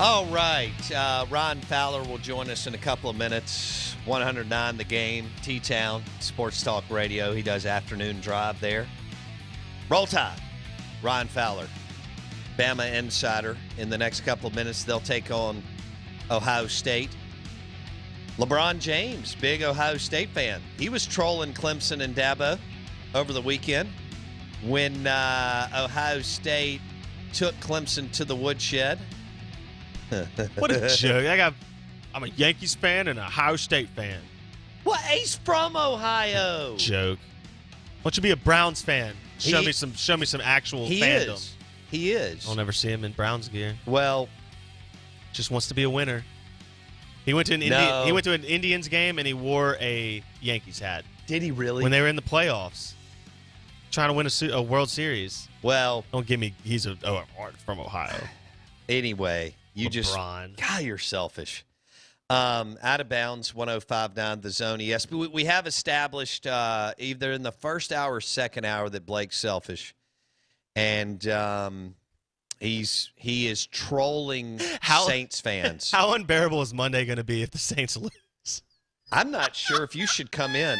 All right. Ron Fowler will join us in a couple of minutes. 109 The Game, T-Town, Sports Talk Radio. He does afternoon drive there. Roll Tide, Ron Fowler, Bama Insider. In the next couple of minutes, they'll take on Ohio State. LeBron James, big Ohio State fan. He was trolling Clemson and Dabo over the weekend when Ohio State took Clemson to the woodshed. What a joke. I'm a Yankees fan and a Ohio State fan. Well, he's from Ohio. Joke. Why don't you be a Browns fan? Show me some actual fandom. He is. I'll never see him in Browns gear. Well, just wants to be a winner. He went to an Indians game and he wore a Yankees hat. Did he really? When they were in the playoffs, trying to win a World Series. Well, don't give me. He's from Ohio. Anyway, you LeBron. God, you're selfish. Out of bounds, 105.9 The Zone. Yes, but we have established either in the first hour or second hour that Blake's selfish, and he is trolling Saints fans. How unbearable is Monday going to be if the Saints lose? I'm not sure if you should come in.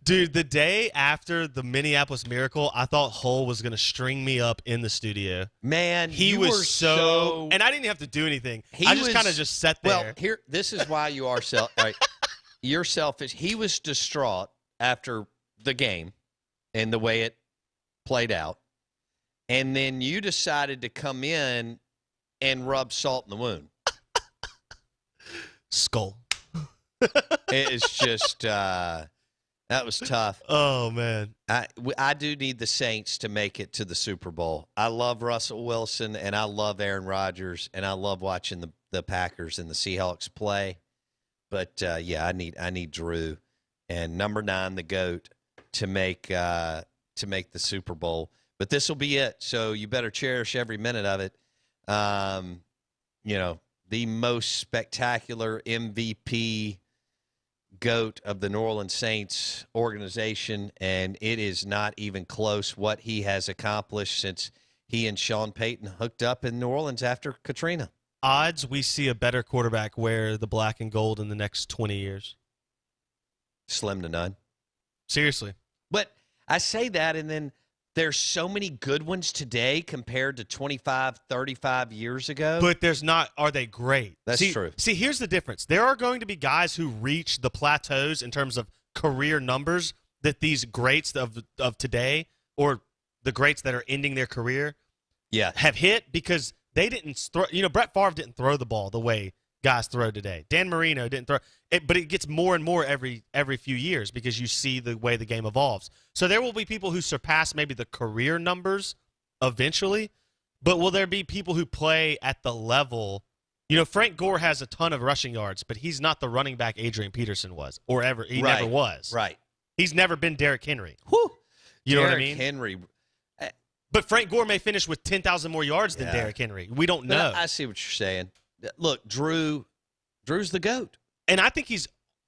Dude, the day after the Minneapolis Miracle, I thought Hull was going to string me up in the studio. Man, he was so... And I didn't have to do anything. I just kind of just sat there. Well, this is why you are right. You're selfish. He was distraught after the game and the way it played out. And then you decided to come in and rub salt in the wound. Skull. It's just... that was tough. Oh, man. I do need the Saints to make it to the Super Bowl. I love Russell Wilson, and I love Aaron Rodgers, and I love watching the Packers and the Seahawks play. But, I need Drew and number 9, the GOAT, to make the Super Bowl. But this will be it, so you better cherish every minute of it. The most spectacular MVP GOAT of the New Orleans Saints organization, and it is not even close what he has accomplished since he and Sean Payton hooked up in New Orleans after Katrina. Odds we see a better quarterback wear the black and gold in the next 20 years. Slim to none. Seriously. But I say that, and then there's so many good ones today compared to 25, 35 years ago. But there's not. Are they great? That's true. See, here's the difference. There are going to be guys who reach the plateaus in terms of career numbers that these greats of today, or the greats that are ending their career, have hit because they didn't throw. Brett Favre didn't throw the ball the way guys throw today. Dan Marino didn't throw it, but it gets more and more every few years because you see the way the game evolves. So there will be people who surpass maybe the career numbers eventually, but will there be people who play at the level? Frank Gore has a ton of rushing yards, but he's not the running back Adrian Peterson was, or ever. He never was. Right. He's never been Derrick Henry. Whew. You know what I mean? Henry. But Frank Gore may finish with 10,000 more yards than Derrick Henry. We don't know. I see what you're saying. Look, Drew's the GOAT. And I think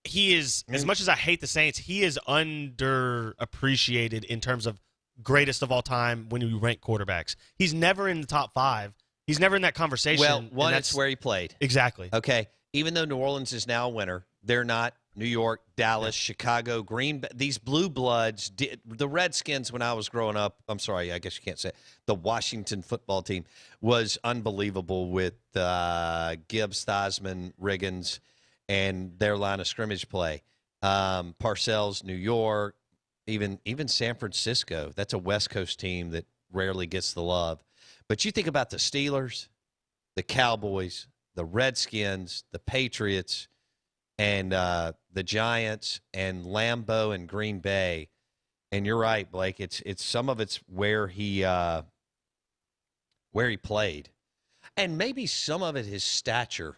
he is, as much as I hate the Saints, he is underappreciated in terms of greatest of all time when you rank quarterbacks. He's never in the top 5. He's never in that conversation. Well, that's where he played. Exactly. Okay. Even though New Orleans is now a winner, they're not New York, Dallas, Chicago, Green Bay. These blue bloods, the Redskins when I was growing up, I'm sorry, I guess you can't say it, the Washington football team was unbelievable with Gibbs, Theismann, Riggins, and their line of scrimmage play. Parcells, New York, even San Francisco. That's a West Coast team that rarely gets the love. But you think about the Steelers, the Cowboys, the Redskins, the Patriots, and the Giants and Lambeau and Green Bay. And you're right, Blake. It's some of it's where he played. And maybe some of it his stature.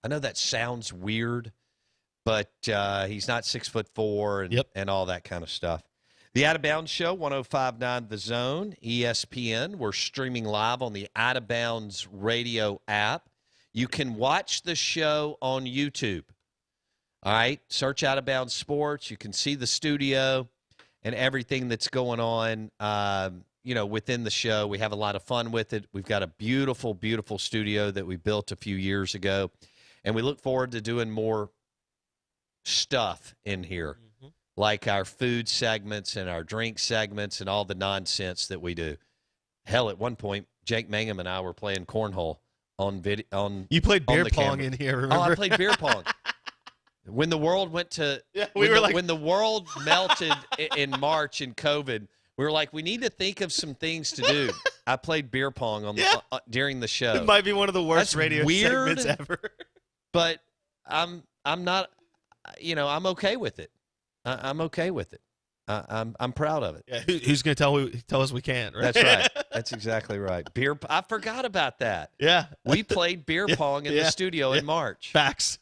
I know that sounds weird, but he's not 6'4" and all that kind of stuff. The Out of Bounds Show, 105.9 The Zone, ESPN. We're streaming live on the Out of Bounds radio app. You can watch the show on YouTube. All right, search Out of Bounds Sports. You can see the studio and everything that's going on. within the show. We have a lot of fun with it. We've got a beautiful, beautiful studio that we built a few years ago, and we look forward to doing more stuff in here, like our food segments and our drink segments and all the nonsense that we do. Hell, at one point, Jake Mangum and I were playing cornhole on video. You played beer pong camera. in here, remember? Oh, I played beer pong. When the world went to when the world melted in March in COVID, we were like, we need to think of some things to do. I played beer pong on during the show. It might be one of the worst radio segments ever. But I'm not, I'm okay with it. I'm okay with it. I'm proud of it. Yeah, who's going to tell us we can't? Right? That's right. That's exactly right. I forgot about that. Yeah, we played beer pong in the studio in March. Facts.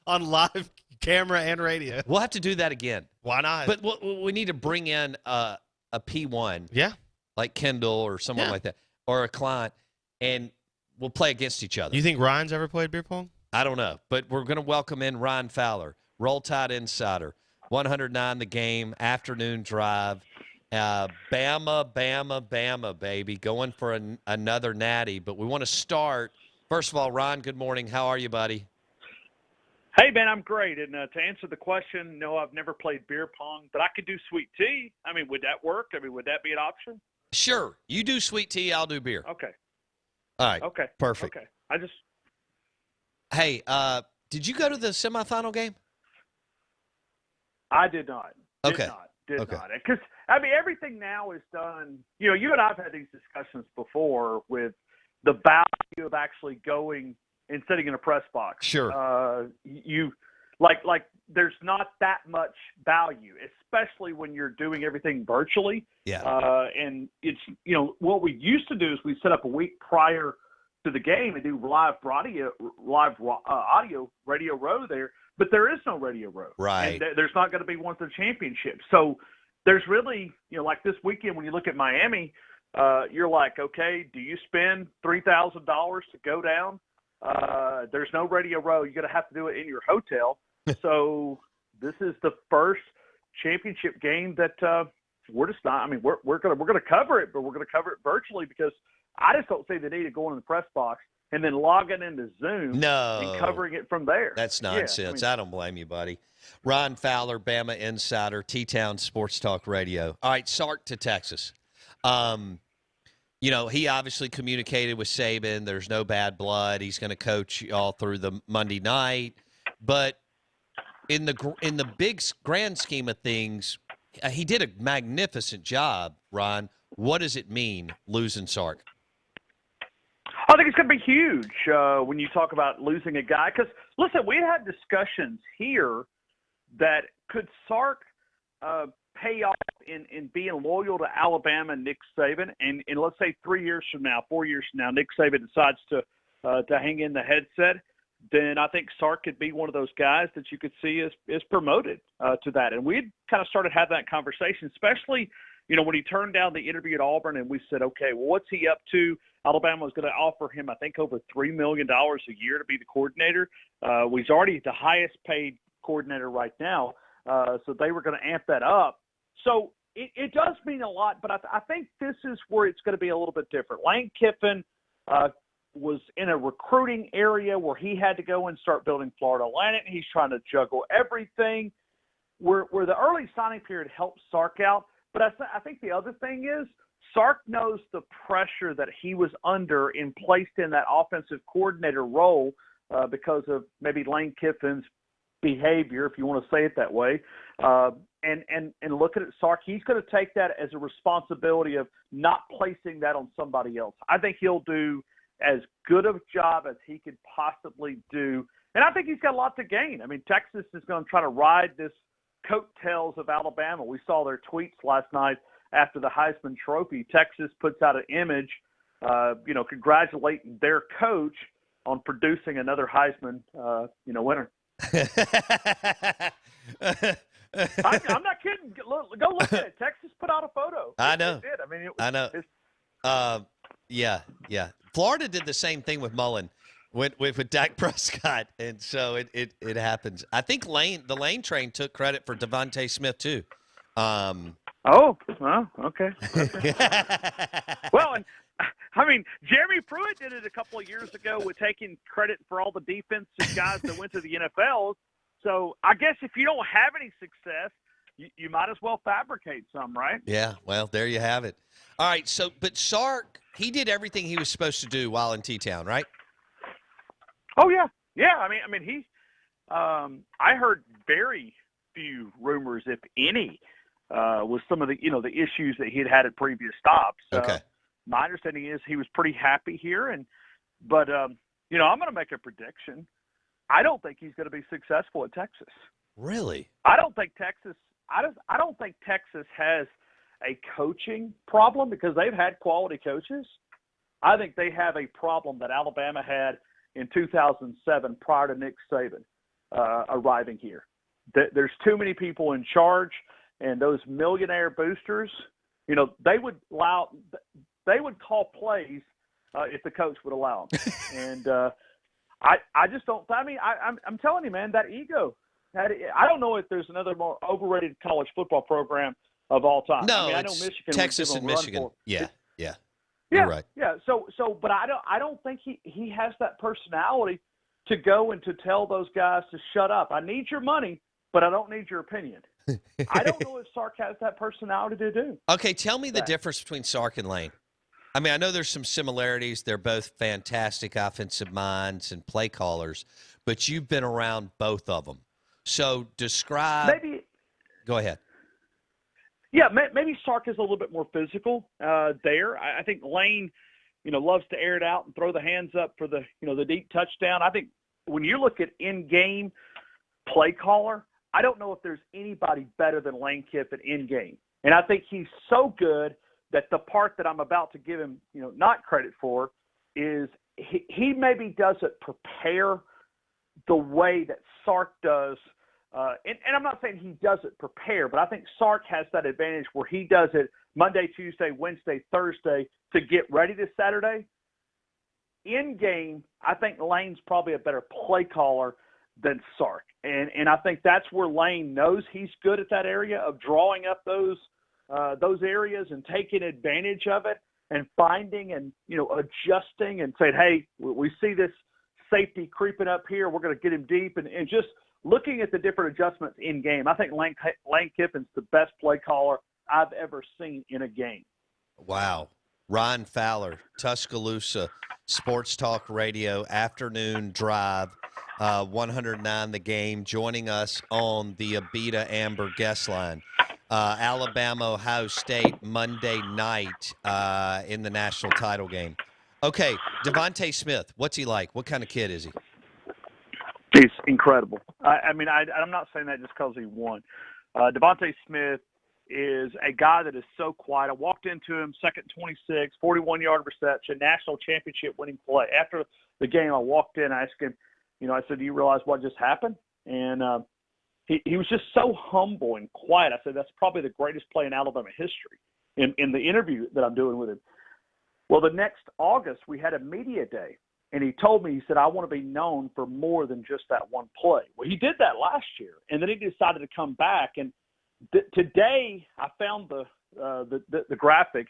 On live camera and radio. We'll have to do that again. Why not? But we need to bring in a P1. Yeah. Like Kendall or someone like that, or a client, and we'll play against each other. You think Ryan's ever played beer pong? I don't know, but we're going to welcome in Ryan Fowler, Roll Tide Insider, 109 The Game, afternoon drive. Bama, baby, going for another natty. But we want to start. First of all, Ryan, good morning. How are you, buddy? Hey, Ben, I'm great. And to answer the question, no, I've never played beer pong, but I could do sweet tea. I mean, would that work? I mean, would that be an option? Sure. You do sweet tea, I'll do beer. Okay. All right. Okay. Perfect. Okay. Hey, did you go to the semifinal game? I did not. Did okay. not. Because, I mean, everything now is done. You and I have had these discussions before with the value of actually going and sitting in a press box. Sure. You there's not that much value, especially when you're doing everything virtually. Yeah. And it's, what we used to do is we set up a week prior to the game and do live audio Radio Row there, but there is no Radio Row. Right. And there's not going to be one for the championship. So there's really, like this weekend when you look at Miami, you're like, okay, do you spend $3,000 to go down? There's no Radio Row. You're going to have to do it in your hotel. So this is the first championship game that we're just not. I mean, we're going to cover it, but we're going to cover it virtually because I just don't see the need of going in the press box and then logging into Zoom and covering it from there. That's nonsense. I don't blame you, buddy. Ron Fowler, Bama Insider, T-Town Sports Talk Radio. All right, Sark to Texas. He obviously communicated with Saban. There's no bad blood. He's going to coach all through the Monday night. But in the big grand scheme of things, he did a magnificent job, Ron. What does it mean, losing Sark? I think it's going to be huge when you talk about losing a guy. Because, listen, we had discussions here that could Sark pay off in being loyal to Alabama and Nick Saban, and let's say 3 years from now, 4 years from now, Nick Saban decides to hang in the headset, then I think Sark could be one of those guys that you could see is promoted to that. And we kind of started having that conversation, especially, when he turned down the interview at Auburn, and we said, okay, well, what's he up to? Alabama was going to offer him, I think, over $3 million a year to be the coordinator. He's already the highest paid coordinator right now, so they were going to amp that up. So it does mean a lot, but I think this is where it's going to be a little bit different. Lane Kiffin was in a recruiting area where he had to go and start building Florida Atlantic. He's trying to juggle everything. Where the early signing period helped Sark out, but I think the other thing is Sark knows the pressure that he was under and placed in that offensive coordinator role because of maybe Lane Kiffin's behavior, if you want to say it that way. And look at it, Sark, he's going to take that as a responsibility of not placing that on somebody else. I think he'll do as good of a job as he could possibly do. And I think he's got a lot to gain. I mean, Texas is going to try to ride this coattails of Alabama. We saw their tweets last night after the Heisman Trophy. Texas puts out an image, congratulating their coach on producing another Heisman, winner. I'm not kidding. Go look at it. Texas put out a photo. I know. It did. I mean, I know. Yeah. Florida did the same thing with Mullen, with Dak Prescott, and so it happens. I think the Lane train took credit for Devontae Smith too. Oh, well, okay. Well, and I mean, Jeremy Pruitt did it a couple of years ago with taking credit for all the defensive guys that went to the NFL. So I guess if you don't have any success, you might as well fabricate some, right? Yeah, well, there you have it. All right, so but Sark, he did everything he was supposed to do while in T-Town, right? Oh yeah, yeah. I mean, he. I heard very few rumors, if any, with some of the the issues that he'd had at previous stops. Okay. My understanding is he was pretty happy here, but I'm going to make a prediction. I don't think he's going to be successful at Texas. Really? I don't think Texas. I don't think Texas has a coaching problem because they've had quality coaches. I think they have a problem that Alabama had in 2007 prior to Nick Saban arriving here. There's too many people in charge, and those millionaire boosters, they would call plays if the coach would allow them. And I just don't. I mean, I'm telling you, man, that ego. I don't know if there's another more overrated college football program of all time. No, I mean, I know it's Michigan, Texas and Michigan. Yeah. You're right. Yeah. So, but I don't think he has that personality to go and to tell those guys to shut up. I need your money, but I don't need your opinion. I don't know if Sark has that personality to do. Okay, tell me the difference between Sark and Lane. I mean, I know there's some similarities. They're both fantastic offensive minds and play callers, but you've been around both of them. So describe. Maybe. Go ahead. Yeah, maybe Sark is a little bit more physical there. I think Lane, loves to air it out and throw the hands up for the deep touchdown. I think when you look at in-game play caller, I don't know if there's anybody better than Lane Kiffin in-game. And I think he's so good that the part that I'm about to give him, not credit for is he maybe doesn't prepare the way that Sark does. And I'm not saying he doesn't prepare, but I think Sark has that advantage where he does it Monday, Tuesday, Wednesday, Thursday to get ready this Saturday. In game, I think Lane's probably a better play caller than Sark. And I think that's where Lane knows he's good at that area of drawing up those areas and taking advantage of it and finding and, adjusting and saying, hey, we see this safety creeping up here. We're going to get him deep and just looking at the different adjustments in game. I think Lane Kiffin's the best play caller I've ever seen in a game. Wow. Ryan Fowler, Tuscaloosa, Sports Talk Radio, Afternoon Drive, 109 The Game, joining us on the Abita Amber guest line. Alabama, Ohio State, Monday night in the national title game. Okay, Devontae Smith, what's he like? What kind of kid is he? He's incredible. I'm not saying that just because he won. Devontae Smith is a guy that is so quiet. I walked into him, second 26, 41-yard reception, national championship winning play. After the game, I walked in, I asked him, I said, do you realize what just happened? And he was just so humble and quiet. I said, that's probably the greatest play in Alabama history in the interview that I'm doing with him. Well, the next August, we had a media day. And he told me, he said, I want to be known for more than just that one play. Well, he did that last year, and then he decided to come back. And today, I found the graphic.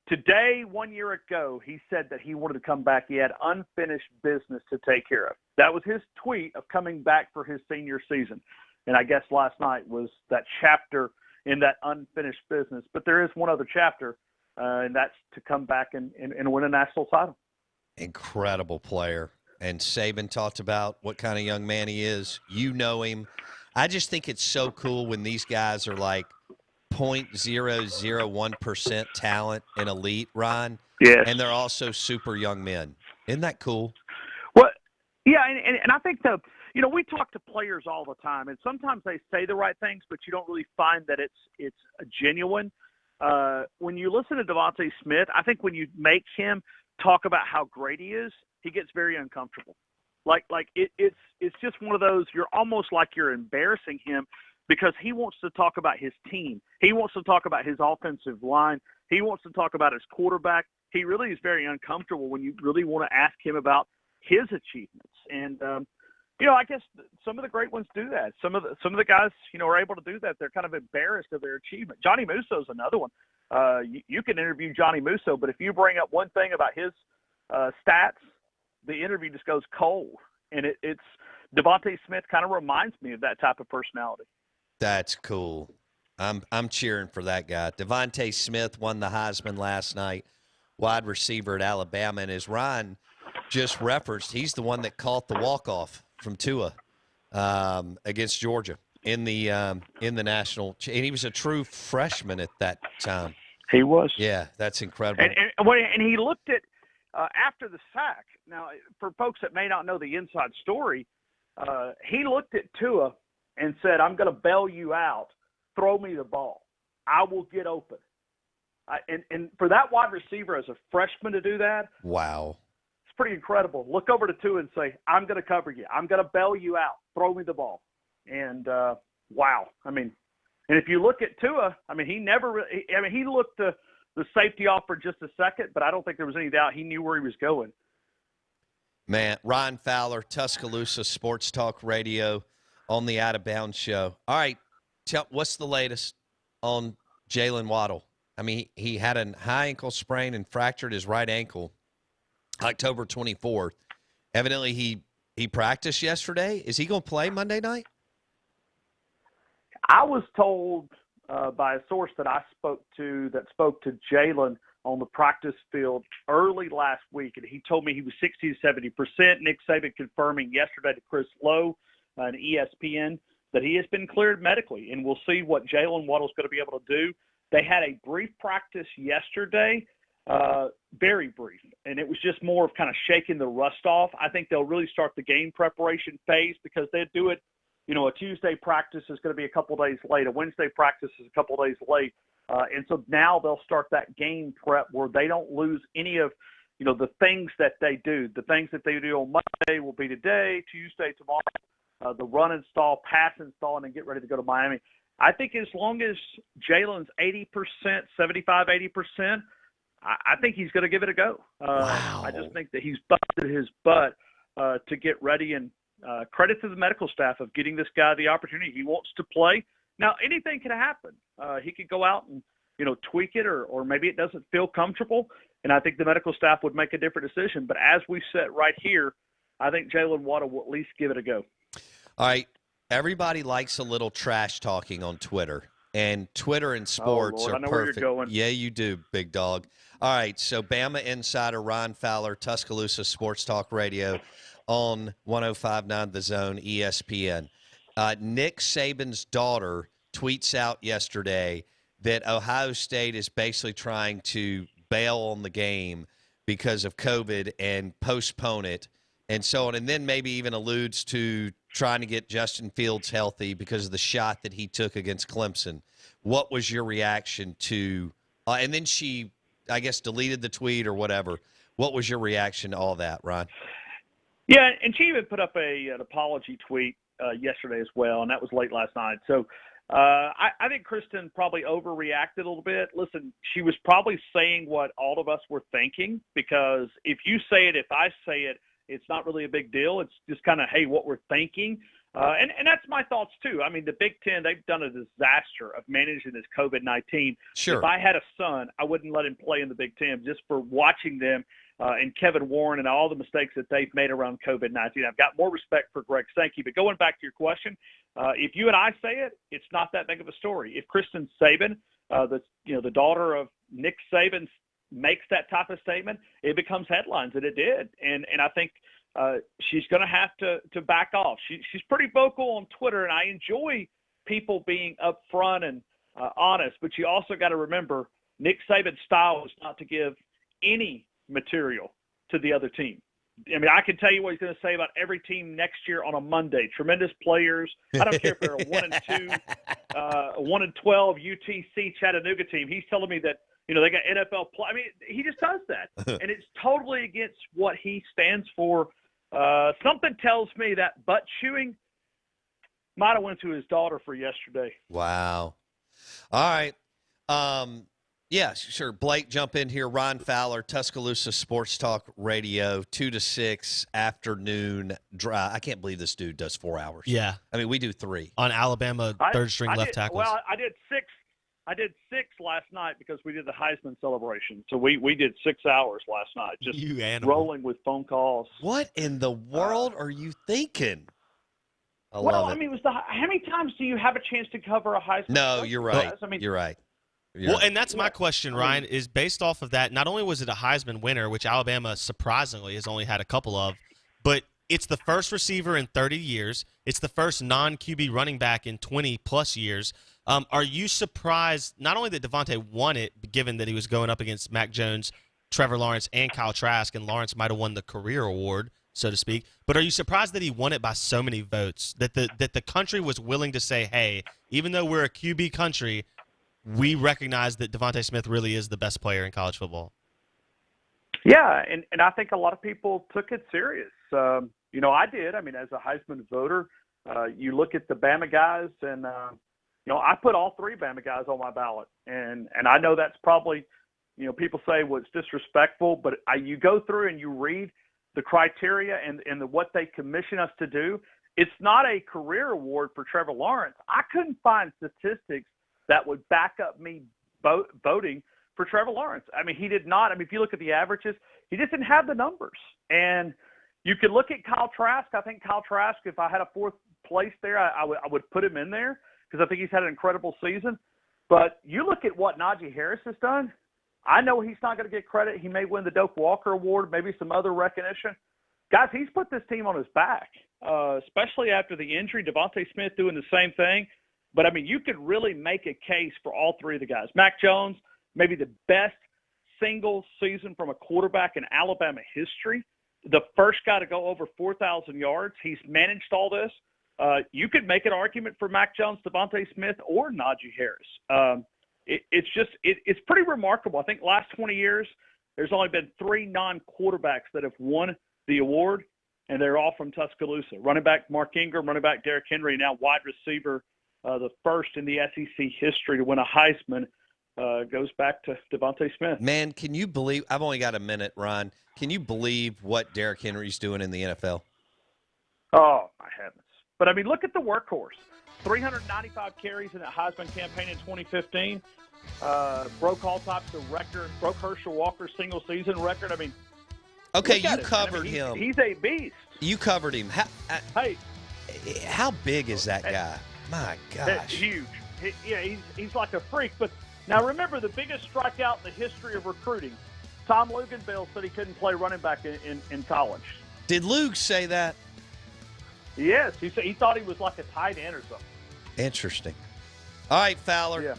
Today, 1 year ago, he said that he wanted to come back. He had unfinished business to take care of. That was his tweet of coming back for his senior season. And I guess last night was that chapter in that unfinished business. But there is one other chapter, and that's to come back and win a national title. Incredible player. And Saban talked about what kind of young man he is. You know him. I just think it's so cool when these guys are like 0.001% talent and elite, Ryan. Yes. And they're also super young men. Isn't that cool? Well, yeah, and I think we talk to players all the time, and sometimes they say the right things, but you don't really find that it's genuine. When you listen to Devontae Smith, I think when you make him talk about how great he is, he gets very uncomfortable. It's just one of those, you're almost like you're embarrassing him because he wants to talk about his team. He wants to talk about his offensive line. He wants to talk about his quarterback. He really is very uncomfortable when you really want to ask him about his achievements. And I guess some of the great ones do that. Some of the guys, are able to do that. They're kind of embarrassed of their achievement. Johnny Musso's another one. You can interview Johnny Musso, but if you bring up one thing about his stats, the interview just goes cold. And it's Devontae Smith kind of reminds me of that type of personality. That's cool. I'm cheering for that guy. Devontae Smith won the Heisman last night, wide receiver at Alabama, and as Ryan just referenced, he's the one that caught the walk-off from Tua against Georgia in the national. And he was a true freshman at that time. He was. Yeah, that's incredible. And he looked at after the sack. Now, for folks that may not know the inside story, he looked at Tua and said, "I'm going to bail you out. Throw me the ball. I will get open." And for that wide receiver as a freshman to do that, wow. Pretty incredible. Look over to Tua and say, "I'm going to cover you. I'm going to bail you out. Throw me the ball." And wow. I mean, and if you look at Tua, I mean, he looked the safety off for just a second, but I don't think there was any doubt he knew where he was going. Man, Ryan Fowler, Tuscaloosa Sports Talk Radio on the Out of Bounds show. All right, what's the latest on Jalen Waddle? I mean, he had a high ankle sprain and fractured his right ankle October 24th. Evidently, he practiced yesterday. Is he going to play Monday night? I was told by a source that I spoke to Jalen on the practice field early last week, and he told me he was 60 to 70%. Nick Saban confirming yesterday to Chris Lowe on ESPN that he has been cleared medically, and we'll see what Jalen Waddle's going to be able to do. They had a brief practice yesterday. Very brief, and it was just more of kind of shaking the rust off. I think they'll really start the game preparation phase because they do it, a Tuesday practice is going to be a couple days late, a Wednesday practice is a couple days late, and so now they'll start that game prep where they don't lose any of, the things that they do. The things that they do on Monday will be today, Tuesday, tomorrow, the run install, pass install, and then get ready to go to Miami. I think as long as Jalen's 80%, 75, 80%, I think he's going to give it a go. Wow. I just think that he's busted his butt to get ready, and credit to the medical staff of getting this guy the opportunity. He wants to play. Now, anything can happen. He could go out and, tweak it, or maybe it doesn't feel comfortable, and I think the medical staff would make a different decision. But as we sit right here, I think Jalen Waddle will at least give it a go. All right. Everybody likes a little trash talking on Twitter. And Twitter and sports are I know perfect. Where you're going. Yeah, you do, big dog. All right, so Bama insider Ron Fowler, Tuscaloosa Sports Talk Radio on 105.9 The Zone, ESPN. Nick Saban's daughter tweets out yesterday that Ohio State is basically trying to bail on the game because of COVID and postpone it and so on, and then maybe even alludes to trying to get Justin Fields healthy because of the shot that he took against Clemson. What was your reaction to and then she, I guess, deleted the tweet or whatever. What was your reaction to all that, Ron? Yeah, and she even put up an apology tweet yesterday as well, and that was late last night. So I think Kristen probably overreacted a little bit. Listen, she was probably saying what all of us were thinking, because if you say it, if I say it, it's not really a big deal. It's just kind of, hey, what we're thinking. And that's my thoughts, too. I mean, the Big Ten, they've done a disaster of managing this COVID-19. Sure. If I had a son, I wouldn't let him play in the Big Ten just for watching them and Kevin Warren and all the mistakes that they've made around COVID-19. I've got more respect for Greg Sankey. But going back to your question, if you and I say it, it's not that big of a story. If Kristen Saban, the daughter of Nick Saban, makes that type of statement, it becomes headlines, and it did. And I think she's going to have to back off. She's pretty vocal on Twitter, and I enjoy people being upfront and honest. But you also got to remember, Nick Saban's style is not to give any material to the other team. I mean, I can tell you what he's going to say about every team next year on a Monday. Tremendous players. I don't care if they're a 1-2, a 1-12 UTC Chattanooga team. He's telling me that, they got NFL play. I mean, he just does that. And it's totally against what he stands for. Something tells me that butt chewing might have went to his daughter for yesterday. Wow. All right. Yeah, sure. Blake, jump in here. Ron Fowler, Tuscaloosa Sports Talk Radio, 2 to 6 afternoon drive. I can't believe this dude does 4 hours. Yeah. I mean, we do 3. On Alabama third-string left tackles. Well, I did 6. I did 6 last night because we did the Heisman celebration. So we did 6 hours last night, just rolling with phone calls. What in the world are you thinking? I mean, it was how many times do you have a chance to cover a Heisman? No, you're right. I mean, you're right. Well, and that's my question, Ryan, is based off of that. Not only was it a Heisman winner, which Alabama surprisingly has only had a couple of, but it's the first receiver in 30 years. It's the first non-QB running back in 20-plus years. Are you surprised not only that Devontae won it, given that he was going up against Mac Jones, Trevor Lawrence, and Kyle Trask, and Lawrence might have won the career award, so to speak, but are you surprised that he won it by so many votes, that the country was willing to say, hey, even though we're a QB country, we recognize that Devontae Smith really is the best player in college football? Yeah, and I think a lot of people took it serious. I did. I mean, as a Heisman voter, you look at the Bama guys, and I put all 3 Bama guys on my ballot, and I know that's probably, people say was disrespectful, but you go through and you read the criteria and what they commission us to do. It's not a career award for Trevor Lawrence. I couldn't find statistics that would back up me voting for Trevor Lawrence. I mean, he did not. I mean, if you look at the averages, he just didn't have the numbers. And you could look at Kyle Trask. I think Kyle Trask, if I had a 4th place there, I would put him in there because I think he's had an incredible season. But you look at what Najee Harris has done. I know he's not going to get credit. He may win the Doak Walker Award, maybe some other recognition. Guys, he's put this team on his back, especially after the injury. Devontae Smith doing the same thing. But, I mean, you could really make a case for all 3 of the guys. Mac Jones, maybe the best single season from a quarterback in Alabama history. The first guy to go over 4,000 yards. He's managed all this. You could make an argument for Mac Jones, Devontae Smith, or Najee Harris. It's pretty remarkable. I think last 20 years, there's only been 3 non-quarterbacks that have won the award, and they're all from Tuscaloosa. Running back Mark Ingram, running back Derrick Henry, now wide receiver, the first in the SEC history to win a Heisman, goes back to Devontae Smith. Man, can you believe – I've only got a minute, Ron. Can you believe what Derrick Henry's doing in the NFL? Oh, my heavens. But, I mean, look at the workhorse. 395 carries in that Heisman campaign in 2015. Broke all types of records. Broke Herschel Walker's single-season record. I mean – okay, you covered him. He's a beast. You covered him. How big is that guy? My gosh. That's huge. He's like a freak. But now remember, the biggest strikeout in the history of recruiting, Tom Luganville said he couldn't play running back in college. Did Luke say that? Yes. He thought he was like a tight end or something. Interesting. All right, Fowler. Yeah.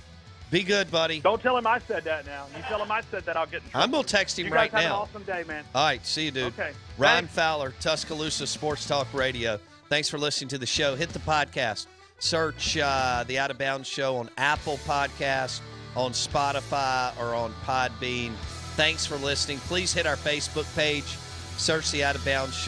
Be good, buddy. Don't tell him I said that now. You tell him I said that, I'll get in trouble. I'm going to text him you right guys now. Have an awesome day, man. All right. See you, dude. Okay. Ron Thanks. Fowler, Tuscaloosa Sports Talk Radio. Thanks for listening to the show. Hit the podcast. Search the Out of Bounds Show on Apple Podcasts, on Spotify, or on Podbean. Thanks for listening. Please hit our Facebook page. Search the Out of Bounds Show.